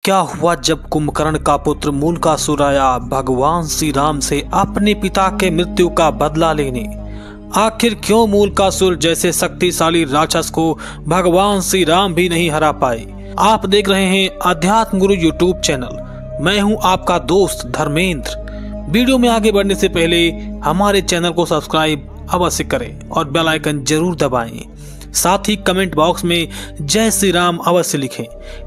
क्या हुआ जब कुंभकर्ण का पुत्र मूलकासुर आया भगवान श्री राम से अपने पिता के मृत्यु का बदला लेने। आखिर क्यों मूलकासुर जैसे शक्तिशाली राक्षस को भगवान श्री राम भी नहीं हरा पाए। आप देख रहे हैं अध्यात्म गुरु यूट्यूब चैनल। मैं हूं आपका दोस्त धर्मेंद्र। वीडियो में आगे बढ़ने से पहले हमारे चैनल को सब्सक्राइब अवश्य करें और बेल आइकन जरूर दबाएं। साथ ही कमेंट बॉक्स में जय श्री राम अवश्य लिखें।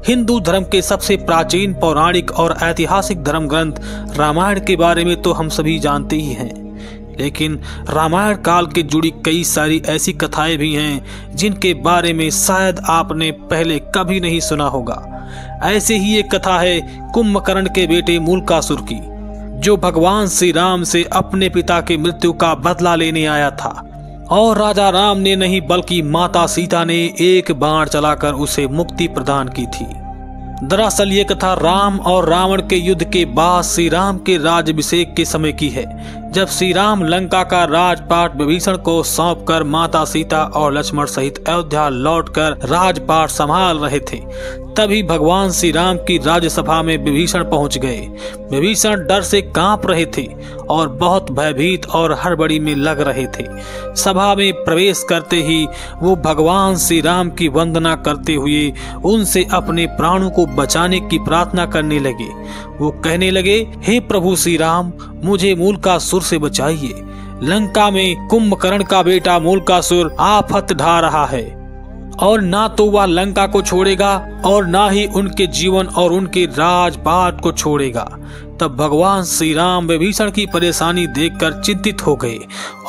हिंदू धर्म के सबसे प्राचीन पौराणिक और ऐतिहासिक धर्म ग्रंथ रामायण के बारे में तो हम सभी जानते ही हैं, लेकिन रामायण काल के जुड़ी कई सारी ऐसी कथाएं भी हैं जिनके बारे में शायद आपने पहले कभी नहीं सुना होगा। ऐसे ही एक कथा है कुंभकर्ण के बेटे मूलकासुर की, जो भगवान श्री राम से अपने पिता की मृत्यु का बदला लेने आया था। और राजा राम ने नहीं बल्कि माता सीता ने एक बाण चलाकर उसे मुक्ति प्रदान की थी। दरअसल ये कथा राम और रावण के युद्ध के बाद श्री राम के राज्याभिषेक के समय की है, जब श्री राम लंका का राजपाट विभीषण को सौंपकर माता सीता और लक्ष्मण सहित अयोध्या लौटकर राजपाट संभाल रहे थे। तभी भगवान श्री राम की राज्यसभा में विभीषण पहुंच गए। विभीषण डर से कांप रहे थे और बहुत भयभीत और हड़बड़ी में लग रहे थे। सभा में प्रवेश करते ही वो भगवान श्री राम की वंदना करते हुए उनसे अपने प्राणों को बचाने की प्रार्थना करने लगे। वो कहने लगे, हे प्रभु श्री राम, मुझे मूलकासुर से बचाइए। लंका में कुंभकर्ण का बेटा मूलकासुर आफत ढा रहा है और ना तो वह लंका को छोड़ेगा और ना ही उनके जीवन और उनके राजपाट को छोड़ेगा। तब भगवान श्री राम विभीषण की परेशानी देखकर चिंतित हो गए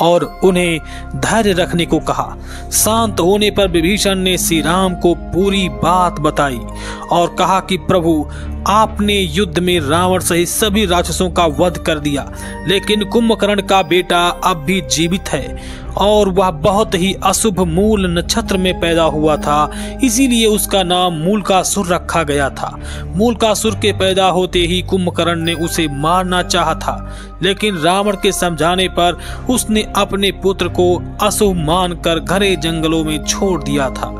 और उन्हें धैर्य रखने को कहा। शांत होने पर विभीषण ने श्री राम को पूरी बात बताई और कहा कि प्रभु, आपने युद्ध में रावण सहित सभी राक्षसों का वध कर दिया, लेकिन कुंभकर्ण का बेटा अब भी जीवित है और वह बहुत ही अशुभ मूल नक्षत्र में पैदा हुआ था, इसीलिए उसका नाम मूलकासुर रखा गया था। मूलकासुर के पैदा होते ही कुंभकर्ण ने उसे मारना चाहा था, लेकिन रावण के समझाने पर उसने अपने पुत्र को अशुभ मानकर घने जंगलों में छोड़ दिया था।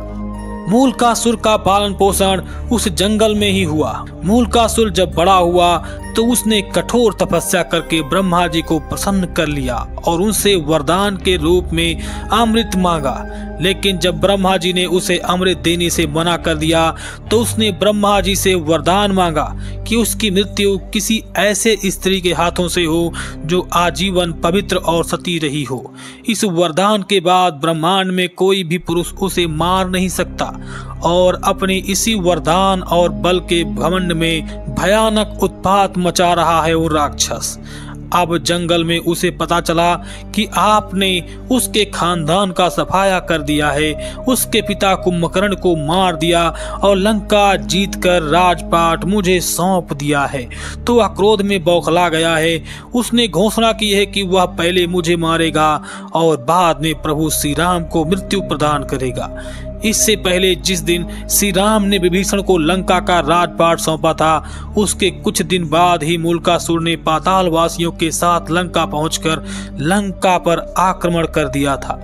मूलकासुर का पालन पोषण उस जंगल में ही हुआ। मूलकासुर जब बड़ा हुआ तो उसने कठोर तपस्या करके ब्रह्मा जी को प्रसन्न कर लिया और उनसे वरदान के रूप में अमृत मांगा। लेकिन जब ब्रह्मा जी ने उसे अमृत देने से मना कर दिया तो उसने ब्रह्मा जी से वरदान मांगा कि उसकी मृत्यु किसी ऐसे स्त्री के हाथों से हो जो आजीवन पवित्र और सती रही हो। इस वरदान के बाद ब्रह्मांड में कोई भी पुरुष उसे मार नहीं सकता और अपने इसी वरदान और बल के घमंड में भयानक उत्पात मचा रहा है वो राक्षस। अब जंगल में उसे पता चला कि आपने उसके खानदान का सफाया कर दिया है, उसके पिता कुंभकर्ण को मार दिया और लंका जीतकर राजपाट मुझे सौंप दिया है। तो वह क्रोध में बौखला गया है। उसने घोषणा की है कि वह पहले मुझे मारेगा और बाद में प्रभु श्री राम को मृत्यु प्रदान करेगा। इससे पहले जिस दिन श्री राम ने विभीषण को लंका का राजपाट सौंपा था, उसके कुछ दिन बाद ही मूलकासुर ने पाताल वासियों के साथ लंका पहुंचकर लंका पर आक्रमण कर दिया था।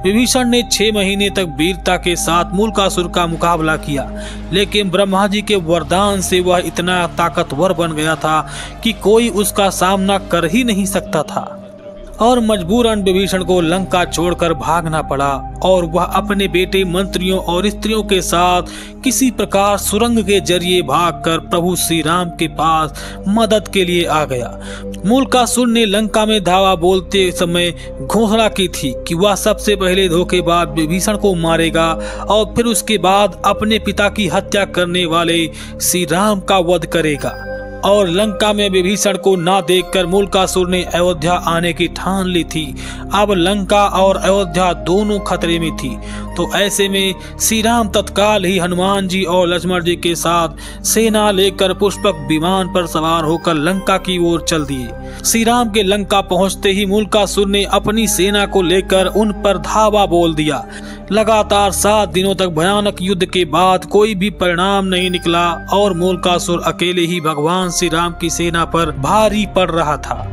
विभीषण ने 6 महीने तक वीरता के साथ मूलकासुर का मुकाबला किया, लेकिन ब्रह्मा जी के वरदान से वह इतना ताकतवर बन गया था कि कोई उसका सामना कर ही नहीं सकता था और मजबूरन विभीषण को लंका छोड़कर भागना पड़ा और वह अपने बेटे, मंत्रियों और स्त्रियों के साथ किसी प्रकार सुरंग के जरिए भागकर प्रभु श्री राम के पास मदद के लिए आ गया। मूलकासुर ने लंका में धावा बोलते समय घोषणा की थी कि वह सबसे पहले धोखेबाज विभीषण को मारेगा और फिर उसके बाद अपने पिता की हत्या करने वाले श्री राम का वध करेगा। और लंका में विभीषण को ना देखकर मूलकासुर ने अयोध्या आने की ठान ली थी। अब लंका और अयोध्या दोनों खतरे में थी। तो ऐसे में श्री राम तत्काल ही हनुमान जी और लक्ष्मण जी के साथ सेना लेकर पुष्पक विमान पर सवार होकर लंका की ओर चल दिए। श्री राम के लंका पहुंचते ही मूलकासुर ने अपनी सेना को लेकर उन पर धावा बोल दिया। लगातार 7 दिनों तक भयानक युद्ध के बाद कोई भी परिणाम नहीं निकला और मूलकासुर अकेले ही भगवान श्री राम की सेना पर भारी पड़ रहा था।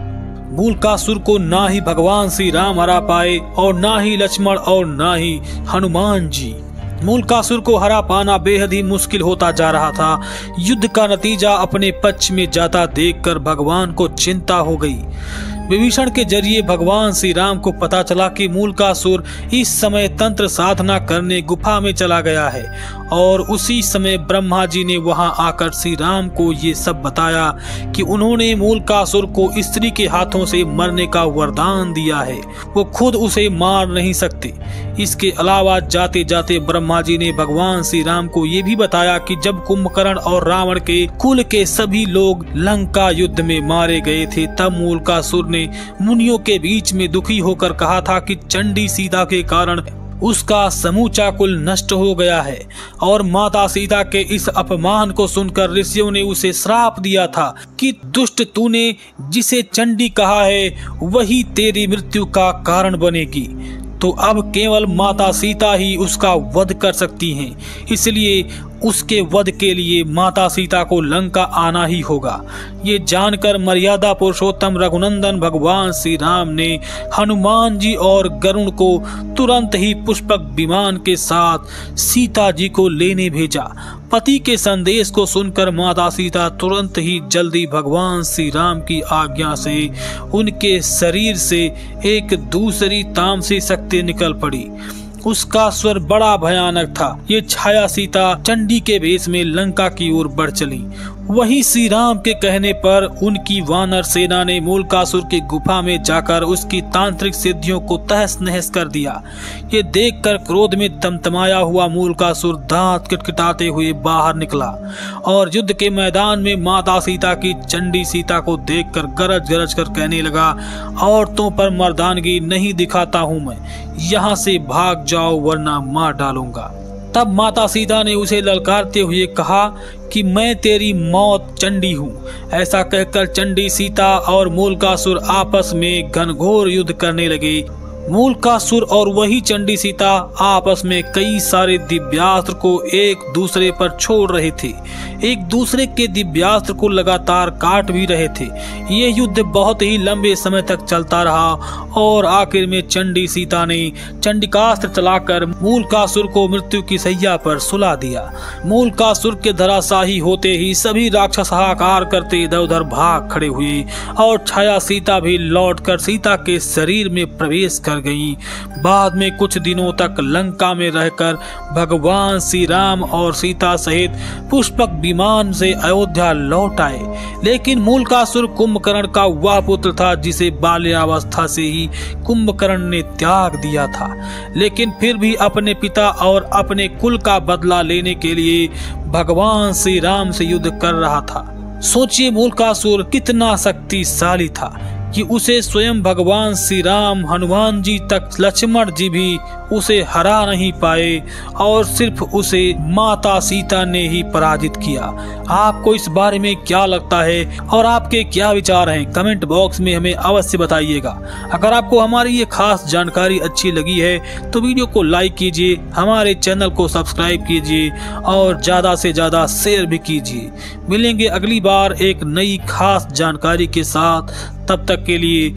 मूलकासुर को ना ही भगवान श्री राम हरा पाए और ना ही लक्ष्मण और ना ही हनुमान जी। मूलकासुर को हरा पाना बेहद ही मुश्किल होता जा रहा था। युद्ध का नतीजा अपने पक्ष में जाता देखकर भगवान को चिंता हो गई। विभीषण के जरिए भगवान श्री राम को पता चला कि मूलकासुर इस समय तंत्र साधना करने गुफा में चला गया है और उसी समय ब्रह्मा जी ने वहां आकर श्री राम को ये सब बताया कि उन्होंने मूलकासुर को स्त्री के हाथों से मरने का वरदान दिया है, वो खुद उसे मार नहीं सकते। इसके अलावा जाते जाते ब्रह्मा जी ने भगवान श्री राम को ये भी बताया कि जब कुंभकर्ण और रावण के कुल के सभी लोग लंका युद्ध में मारे गए थे, तब मूलकासुर ने मुनियों के बीच में दुखी होकर कहा था कि चंडी सीता के कारण उसका समूचा कुल नष्ट हो गया है। और माता सीता के इस अपमान को सुनकर ऋषियों ने उसे श्राप दिया था कि दुष्ट, तूने जिसे चंडी कहा है वही तेरी मृत्यु का कारण बनेगी। तो अब केवल माता सीता ही उसका वध कर सकती हैं, इसलिए उसके वध के लिए माता सीता को लंका आना ही होगा। ये जानकर मर्यादा पुरुषोत्तम रघुनंदन भगवान श्री राम ने हनुमान जी और गरुण को तुरंत ही पुष्पक विमान के साथ सीता जी को लेने भेजा। पति के संदेश को सुनकर माता सीता तुरंत ही जल्दी भगवान श्री राम की आज्ञा से उनके शरीर से एक दूसरी तामसी शक्ति निकल पड़ी। उसका स्वर बड़ा भयानक था। ये छाया सीता चंडी के भेष में लंका की ओर बढ़ चली। वहीं श्री राम के कहने पर उनकी वानर सेना ने मूलकासुर की गुफा में जाकर उसकी तांत्रिक सिद्धियों को तहस नहस कर दिया। ये देखकर क्रोध में तमतमाया हुआ मूलकासुर दांत किटकिटाते हुए बाहर निकला और युद्ध के मैदान में माता सीता की चंडी सीता को देखकर गरज गरज कर कहने लगा, औरतों पर मर्दानगी नहीं दिखाता हूँ मैं, यहाँ से भाग जाओ वरना मार डालूंगा। तब माता सीता ने उसे ललकारते हुए कहा कि मैं तेरी मौत चंडी हूँ। ऐसा कहकर चंडी सीता और मूलकासुर आपस में घनघोर युद्ध करने लगे। मूलकासुर और वही चंडी सीता आपस में कई सारे दिव्यास्त्र को एक दूसरे पर छोड़ रहे थे, एक दूसरे के दिव्यास्त्र को लगातार काट भी रहे थे। ये युद्ध बहुत ही लंबे समय तक चलता रहा और आखिर में चंडी सीता ने चंडिकास्त्र चलाकर मूलकासुर को मृत्यु की सैया पर सुला दिया। मूलकासुर के धराशाही होते ही सभी राक्षस हाहाकार करते इधर उधर भाग खड़े हुए और छाया सीता भी लौटकर सीता के शरीर में प्रवेश कर गई। बाद में कुछ दिनों तक लंका में रहकर भगवान श्री राम और सीता सहित पुष्पक विमान से अयोध्या लौट आए। लेकिन मूलकासुर कुंभकर्ण का वह पुत्र था जिसे बाल्यावस्था से ही कुंभकर्ण ने त्याग दिया था, लेकिन फिर भी अपने पिता और अपने कुल का बदला लेने के लिए भगवान श्री राम से युद्ध कर रहा था। सोचिए मूलकासुर कितना शक्तिशाली था कि उसे स्वयं भगवान श्री राम, हनुमान जी तक लक्ष्मण जी भी उसे हरा नहीं पाए और सिर्फ उसे माता सीता ने ही पराजित किया। आपको इस बारे में क्या लगता है और आपके क्या विचार हैं? कमेंट बॉक्स में हमें अवश्य बताइएगा। अगर आपको हमारी ये खास जानकारी अच्छी लगी है तो वीडियो को लाइक कीजिए, हमारे चैनल को सब्सक्राइब कीजिए और ज्यादा से ज्यादा शेयर भी कीजिए। मिलेंगे अगली बार एक नई खास जानकारी के साथ, तब तक के लिए